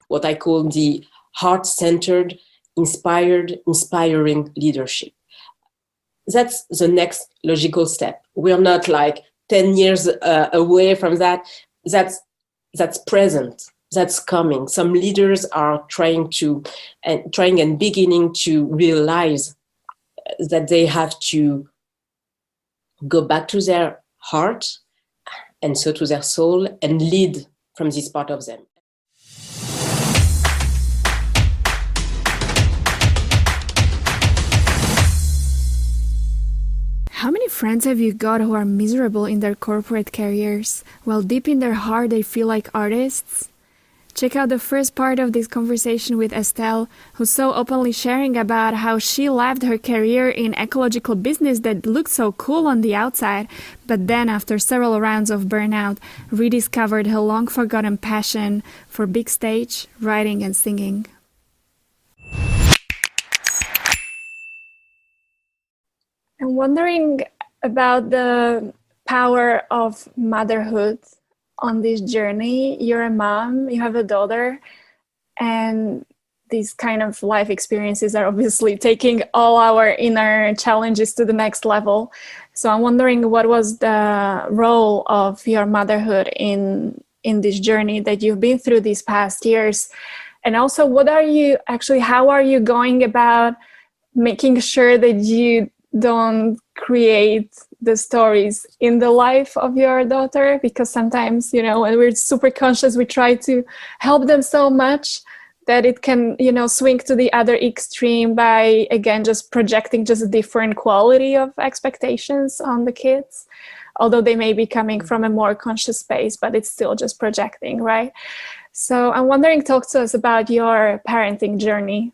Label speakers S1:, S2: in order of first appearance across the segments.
S1: what I call the heart-centered, inspiring leadership. That's the next logical step. We're not like 10 years away from that. That's present. That's coming. Some leaders are trying and beginning to realize that they have to go back to their heart and so to their soul and lead from this part of them.
S2: How many friends have you got who are miserable in their corporate careers, while deep in their heart they feel like artists? Check out the first part of this conversation with Estelle, who's so openly sharing about how she left her career in ecological business that looked so cool on the outside, but then after several rounds of burnout, rediscovered her long-forgotten passion for big stage, writing and singing. I'm wondering about the power of motherhood on this journey. You're a mom, you have a daughter, and these kind of life experiences are obviously taking all our inner challenges to the next level. So I'm wondering, what was the role of your motherhood in this journey that you've been through these past years? And also, how are you going about making sure that you don't create the stories in the life of your daughter? Because sometimes, when we're super conscious, we try to help them so much that it can, swing to the other extreme by, again, just projecting just a different quality of expectations on the kids, although they may be coming from a more conscious space, but it's still just projecting, right? So I'm wondering, talk to us about your parenting journey.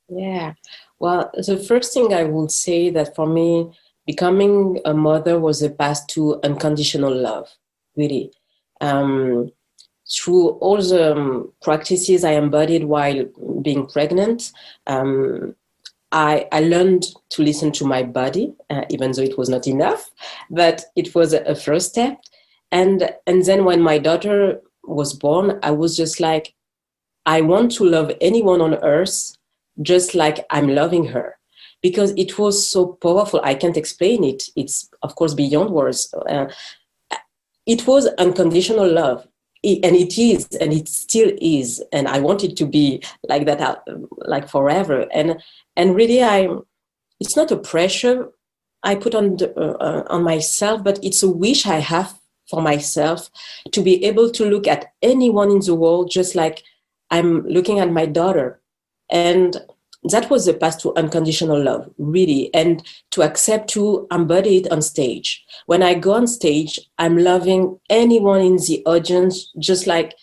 S1: Yeah. Well, the first thing I would say that for me, becoming a mother was a path to unconditional love, really. Through all the practices I embodied while being pregnant, I learned to listen to my body, even though it was not enough, but it was a first step. And then when my daughter was born, I was just like, I want to love anyone on earth just like I'm loving her, because it was so powerful. I can't explain it. It's, of course, beyond words. It was unconditional love, and it is, and it still is. And I want it to be like that, like forever. And really, it's not a pressure I put on myself, but it's a wish I have for myself to be able to look at anyone in the world just like I'm looking at my daughter. And that was the path to unconditional love, really, and to accept to embody it on stage. When I go on stage, I'm loving anyone in the audience just like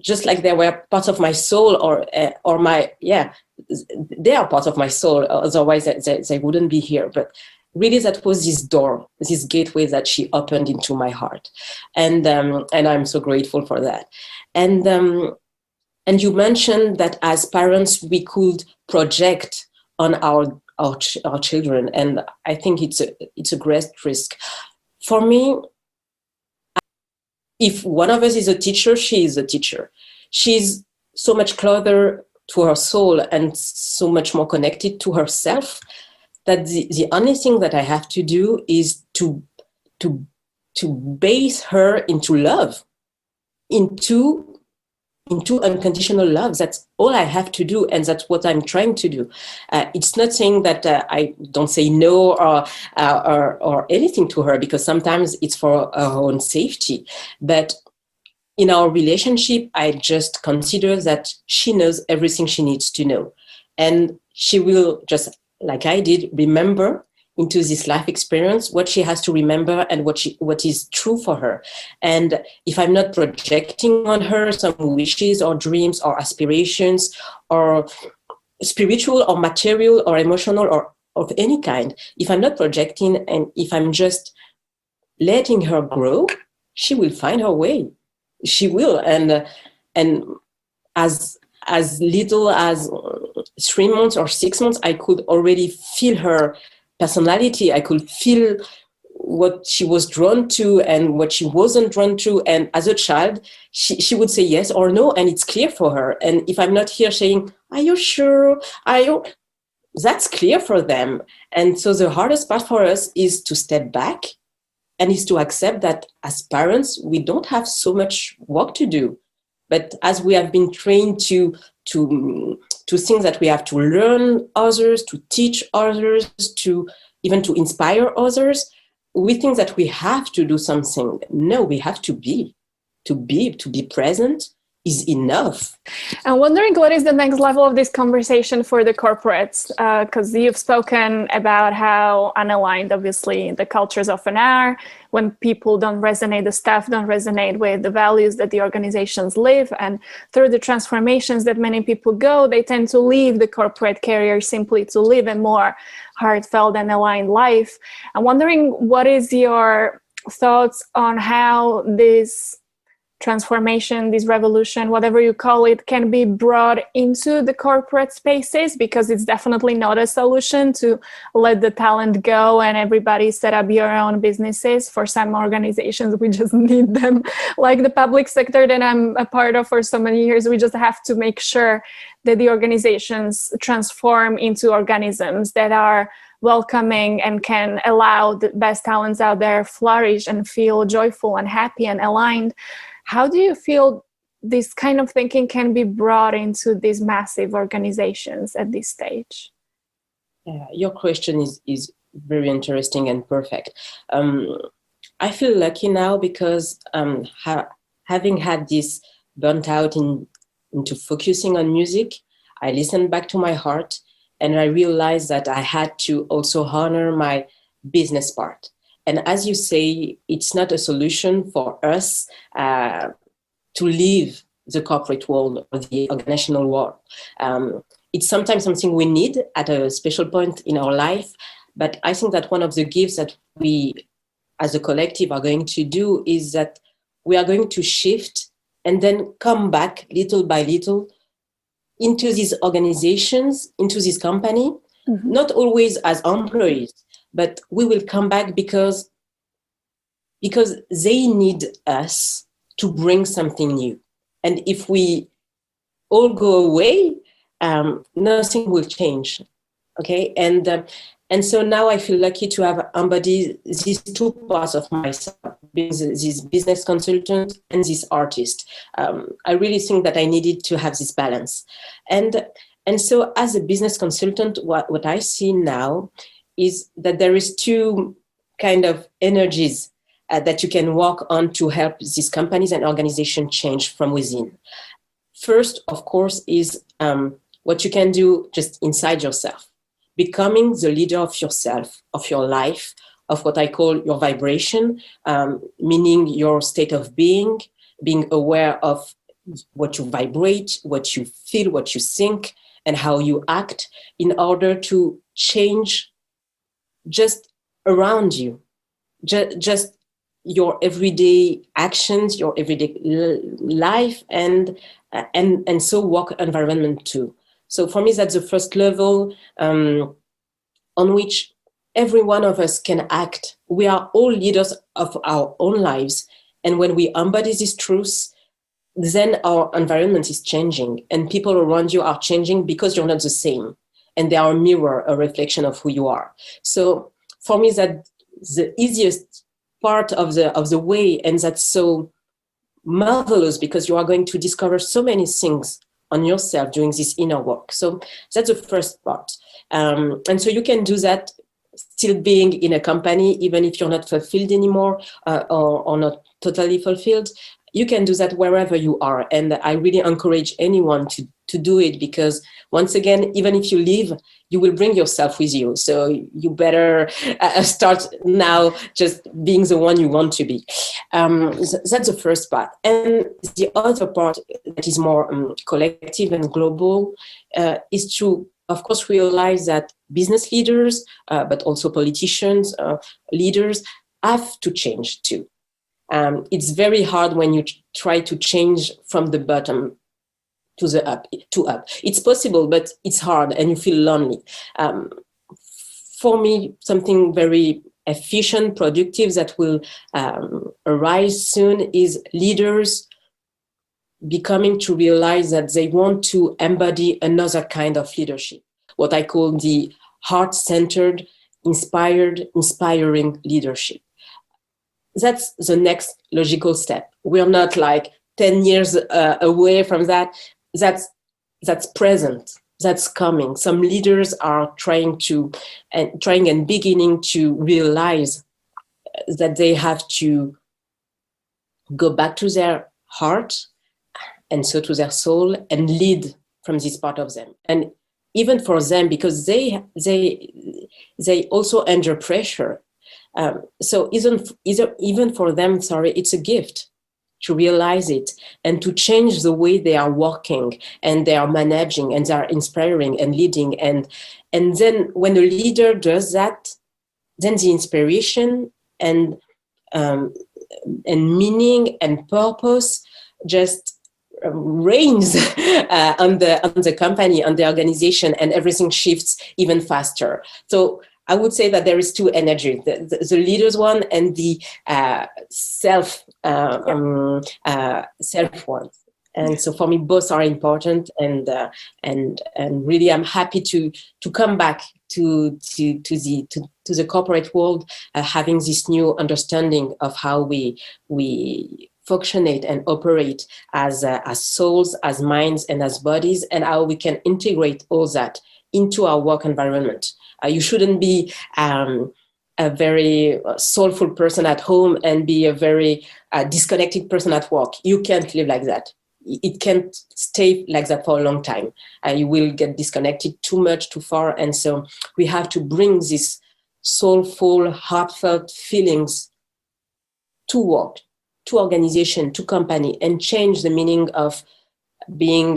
S1: they were part of my soul, or my, they are part of my soul. Otherwise, they wouldn't be here. But really, that was this door, this gateway that she opened into my heart, and I'm so grateful for that. And you mentioned that as parents, we could project on our children. And I think it's a great risk. For me, if one of us is a teacher, she is a teacher. She's so much closer to her soul and so much more connected to herself that the only thing that I have to do is to base her into love, into unconditional love. That's all I have to do, and that's what I'm trying to do. It's not saying that I don't say no or anything to her, because sometimes it's for her own safety. But in our relationship, I just consider that she knows everything she needs to know, and she will, just like I did, remember into this life experience what she has to remember and what is true for her. And if I'm not projecting on her some wishes or dreams or aspirations or spiritual or material or emotional or of any kind, if I'm not projecting and if I'm just letting her grow, she will find her way. She will. And as little as 3 months or 6 months, I could already feel her personality. I could feel what she was drawn to and what she wasn't drawn to. And as a child, she would say yes or no, and it's clear for her. And if I'm not here saying, are you sure? Are you? That's clear for them. And so the hardest part for us is to step back and is to accept that as parents, we don't have so much work to do. But as we have been trained to think that we have to learn others, to teach others, to even to inspire others, we think that we have to do something. No, we have to be present is enough.
S2: I'm wondering what is the next level of this conversation for the corporates, because you've spoken about how unaligned, obviously, the cultures often are. When people don't resonate, the staff don't resonate with the values that the organizations live, and through the transformations that many people go, they tend to leave the corporate career simply to live a more heartfelt and aligned life. I'm wondering, what is your thoughts on how this transformation, this revolution, whatever you call it, can be brought into the corporate spaces? Because it's definitely not a solution to let the talent go and everybody set up your own businesses. For some organizations, we just need them. Like the public sector that I'm a part of for so many years, we just have to make sure that the organizations transform into organisms that are welcoming and can allow the best talents out there flourish and feel joyful and happy and aligned. How do you feel this kind of thinking can be brought into these massive organizations at this stage?
S1: Your question is very interesting and perfect. I feel lucky now because having had this burnt out into focusing on music, I listened back to my heart and I realized that I had to also honor my business part. And as you say, it's not a solution for us to leave the corporate world or the organizational world. It's sometimes something we need at a special point in our life. But I think that one of the gifts that we as a collective are going to do is that we are going to shift and then come back little by little into these organizations, into this company, not always as employees, but we will come back because they need us to bring something new. And if we all go away, nothing will change. Okay, and so now I feel lucky to have embodied these two parts of myself, being this business consultant and this artist. I really think that I needed to have this balance, and so as a business consultant, what I see now is that there is two kind of energies that you can work on to help these companies and organizations change from within. First, of course, is what you can do just inside yourself, becoming the leader of yourself, of your life, of what I call your vibration, meaning your state of being aware of what you vibrate, what you feel, what you think, and how you act in order to change just around you, just your everyday actions, your everyday life, and so work environment too. So for me, that's the first level on which every one of us can act. We are all leaders of our own lives, and when we embody these truths, then our environment is changing, and people around you are changing because you're not the same. And they are a mirror, a reflection of who you are. So for me, that's the easiest part of the way, and that's so marvelous because you are going to discover so many things on yourself doing this inner work. So that's the first part. And so you can do that still being in a company, even if you're not fulfilled anymore or not totally fulfilled. You can do that wherever you are. And I really encourage anyone to do it because, once again, even if you leave, you will bring yourself with you. So you better start now just being the one you want to be. That's the first part. And the other part that is more collective and global is to, of course, realize that business leaders, but also politicians, leaders, have to change too. It's very hard when you try to change from the bottom to up. It's possible, but it's hard and you feel lonely. For me, something very efficient, productive, that will arise soon is leaders becoming to realize that they want to embody another kind of leadership, what I call the heart-centered, inspiring leadership. That's the next logical step. We're not like 10 years away from that. That's present. That's coming. Some leaders are trying and beginning to realize that they have to go back to their heart and so to their soul and lead from this part of them. And even for them, because they also under pressure. So even for them, it's a gift to realize it and to change the way they are working and they are managing and they are inspiring and leading. And then when a leader does that, then the inspiration and meaning and purpose just reigns on the company, on the organization, and everything shifts even faster. So I would say that there is two energies: the leaders one and the self one. And so for me, both are important. And really, I'm happy to come back to the corporate world, having this new understanding of how we functionate and operate as souls, as minds, and as bodies, and how we can integrate all that into our work environment. You shouldn't be a very soulful person at home and be a very disconnected person at work. You can't live like that. It can't stay like that for a long time. You will get disconnected too much, too far. And so we have to bring these soulful, heartfelt feelings to work, to organization, to company, and change the meaning of being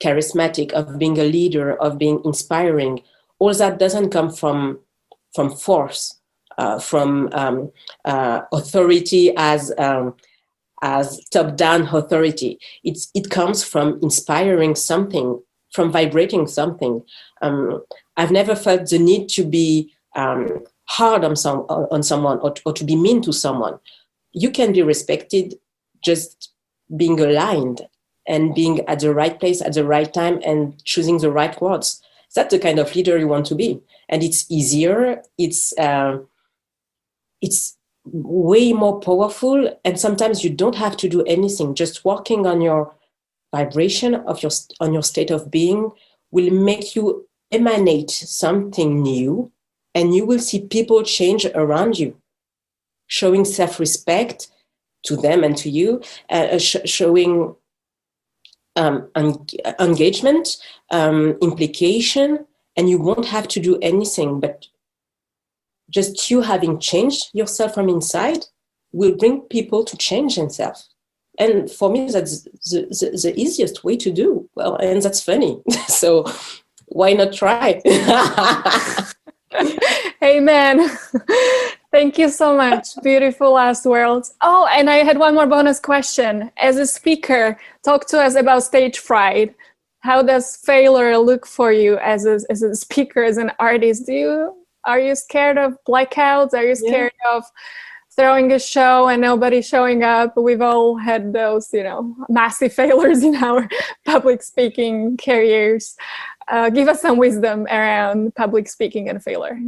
S1: charismatic, of being a leader, of being inspiring. All that doesn't come from force, from authority as top-down authority. It comes from inspiring something, from vibrating something. I've never felt the need to be hard on someone or to be mean to someone. You can be respected just being aligned and being at the right place at the right time and choosing the right words. That's the kind of leader you want to be. And it's easier. It's way more powerful. And sometimes you don't have to do anything. Just working on your vibration on your state of being will make you emanate something new. And you will see people change around you, showing self-respect to them and to you, showing engagement, implication, and you won't have to do anything, but just you having changed yourself from inside will bring people to change themselves. And for me, that's the easiest way to do. Well, and that's funny. So why not try?
S2: Amen. Thank you so much. Beautiful last words. Oh, and I had one more bonus question. As a speaker, talk to us about stage fright. How does failure look for you as a speaker, as an artist? Are you scared of blackouts? Are you scared of throwing a show and nobody showing up? We've all had those, massive failures in our public speaking careers. Give us some wisdom around public speaking and failure.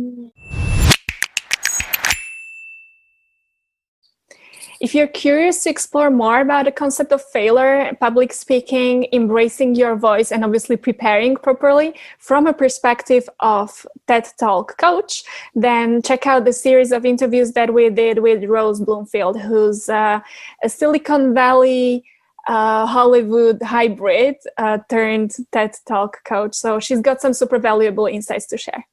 S2: If you're curious to explore more about the concept of failure, public speaking, embracing your voice, and obviously preparing properly from a perspective of TED Talk coach, then check out the series of interviews that we did with Rose Bloomfield, who's a Silicon Valley Hollywood hybrid turned TED Talk coach. So she's got some super valuable insights to share.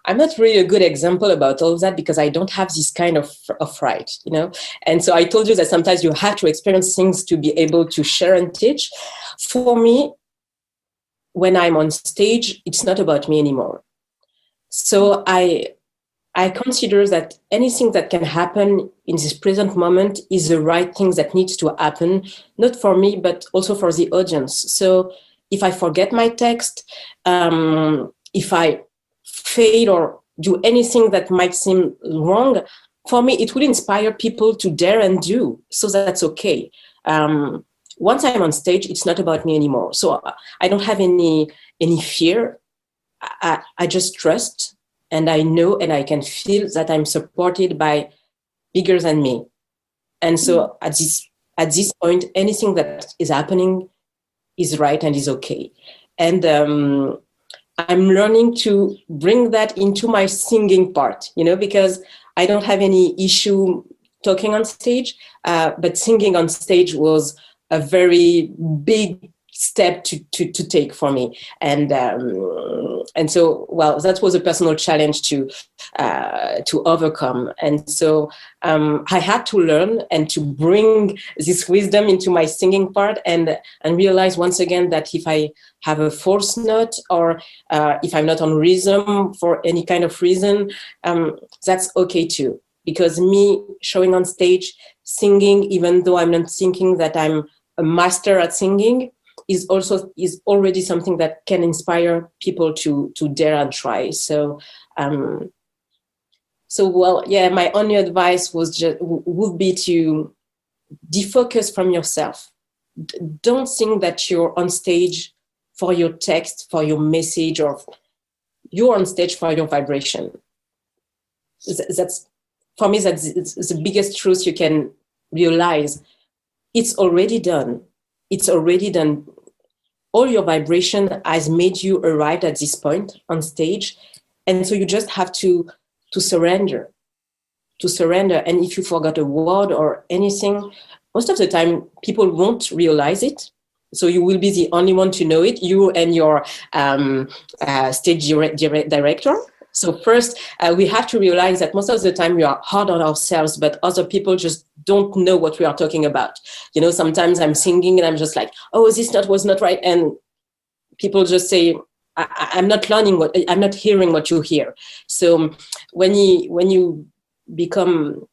S1: I'm not really a good example about all of that because I don't have this kind of fright, And so I told you that sometimes you have to experience things to be able to share and teach. For me, when I'm on stage, it's not about me anymore. So I consider that anything that can happen in this present moment is the right thing that needs to happen, not for me, but also for the audience. So if I forget my text, if I fail or do anything that might seem wrong, for me, it will inspire people to dare and do. So that's okay. Once I'm on stage, it's not about me anymore. So I don't have any fear. I just trust, and I know, and I can feel that I'm supported by bigger than me. And so at this point, anything that is happening is right and is okay. And I'm learning to bring that into my singing part, because I don't have any issue talking on stage, but singing on stage was a very big step to take for me. And so, well, that was a personal challenge to overcome. And so I had to learn and to bring this wisdom into my singing part, and realize once again that if I have a false note, or if I'm not on rhythm for any kind of reason, that's okay too. Because me showing on stage, singing, even though I'm not thinking that I'm a master at singing, is already something that can inspire people to dare and try. So well, yeah, my only advice would be to defocus from yourself. Don't think that you're on stage for your text, for your message, or you're on stage for your vibration. That's, for me, that's the biggest truth you can realize. It's already done. It's already done. All your vibration has made you arrive at this point on stage. And so you just have to surrender. And if you forgot a word or anything, most of the time people won't realize it. So you will be the only one to know it, you and your stage director. So first, we have to realize that most of the time we are hard on ourselves, but other people just don't know what we are talking about. Sometimes I'm singing and I'm just like, oh, this note was not right. And people just say, I'm not I'm not hearing what you hear. So when you become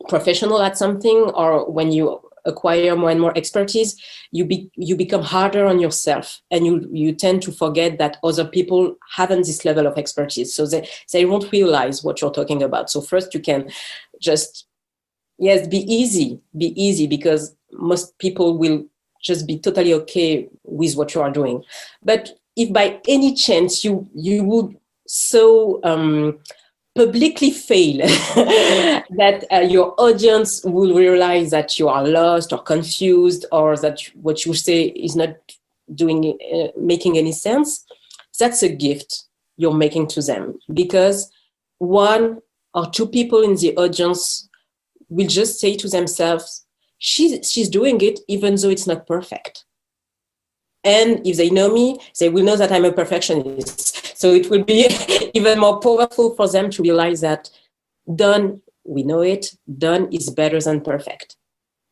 S1: professional at something, or when you acquire more and more expertise, you become harder on yourself, and you tend to forget that other people haven't this level of expertise, so they won't realize what you're talking about. So first, you can just be easy, because most people will just be totally okay with what you are doing. But if by any chance you would so publicly fail that your audience will realize that you are lost or confused, or that what you say is not making any sense, that's a gift you're making to them, because one or two people in the audience will just say to themselves, she's doing it even though it's not perfect. And if they know me, they will know that I'm a perfectionist. So it will be even more powerful for them to realize that done, we know it, done is better than perfect.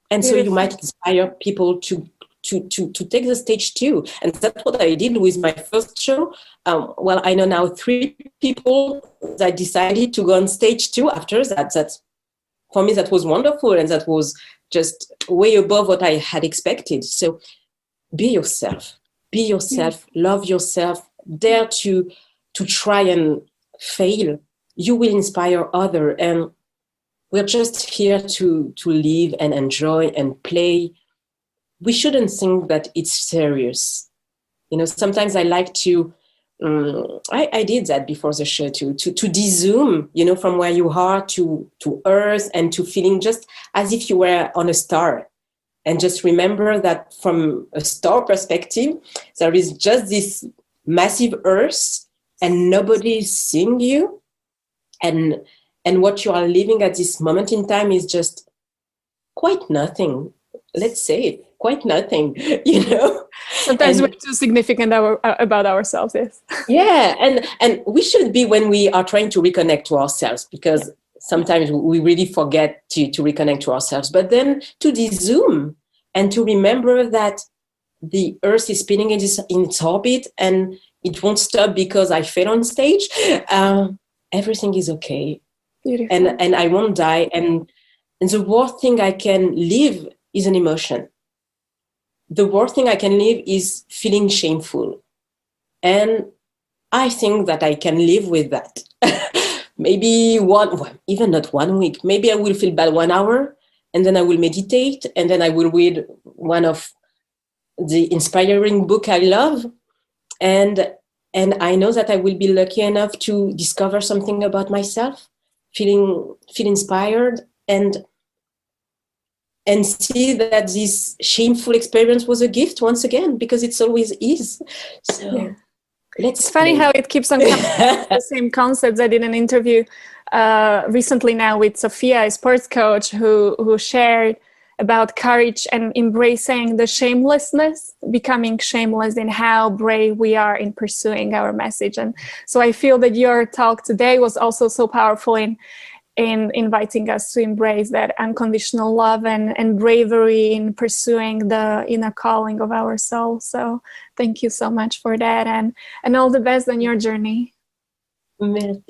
S1: And so you might inspire people to take the stage too. And that's what I did with my first show. Well, I know now 3 people that decided to go on stage too after that. That's, for me, that was wonderful. And that was just way above what I had expected. So be yourself, love yourself, dare to try and fail. You will inspire others. And we're just here to live and enjoy and play. We shouldn't think that it's serious. Sometimes I like to, I did that before the show to dezoom, from where you are to earth, and to feeling just as if you were on a star. And just remember that from a star perspective, there is just this massive earth, and nobody is seeing you. And what you are living at this moment in time is just quite nothing. Let's say it, quite nothing,
S2: Sometimes we're too significant about ourselves, yes.
S1: Yeah, and we should be when we are trying to reconnect to ourselves, because sometimes we really forget to reconnect to ourselves. But then to dezoom and to remember that the Earth is spinning in its orbit, and it won't stop because I fell on stage. Everything is okay. Beautiful. And I won't die. And the worst thing I can live is an emotion. the worst thing I can live is feeling shameful. And I think that I can live with that. Maybe even not 1 week. Maybe I will feel bad 1 hour, and then I will meditate, and then I will read one of the inspiring book I love. And I know that I will be lucky enough to discover something about myself, feel inspired, and see that this shameful experience was a gift once again, because it's always is. So
S2: it's funny how it keeps on coming back to the same concepts. I did an interview recently now with Sophia, a sports coach, who shared about courage and embracing the shamelessness, becoming shameless in how brave we are in pursuing our message. And so I feel that your talk today was also so powerful in inviting us to embrace that unconditional love and bravery in pursuing the inner calling of our soul. So thank you so much for that, and all the best on your journey.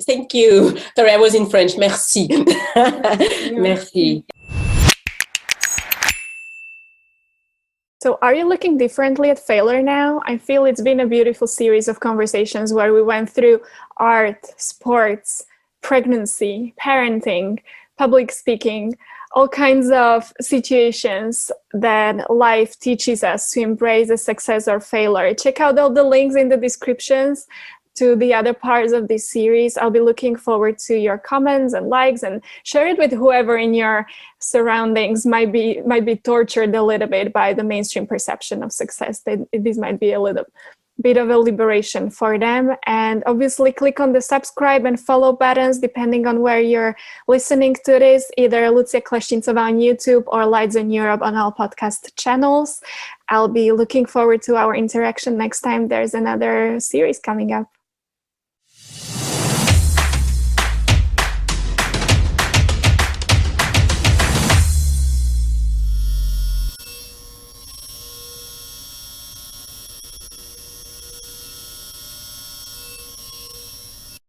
S1: Thank you. Sorry, I was in French. Merci. Merci.
S2: So are you looking differently at failure now? I feel it's been a beautiful series of conversations where we went through art, sports, pregnancy, parenting, public speaking, all kinds of situations that life teaches us to embrace as success or failure. Check out all the links in the descriptions to the other parts of this series. I'll be looking forward to your comments and likes, and share it with whoever in your surroundings might be tortured a little bit by the mainstream perception of success. This might be a little bit of a liberation for them. And obviously click on the subscribe and follow buttons depending on where you're listening to this, either Lucia Kleszczyńcowa on YouTube or Lights in Europe on all podcast channels. I'll be looking forward to our interaction next time there's another series coming up.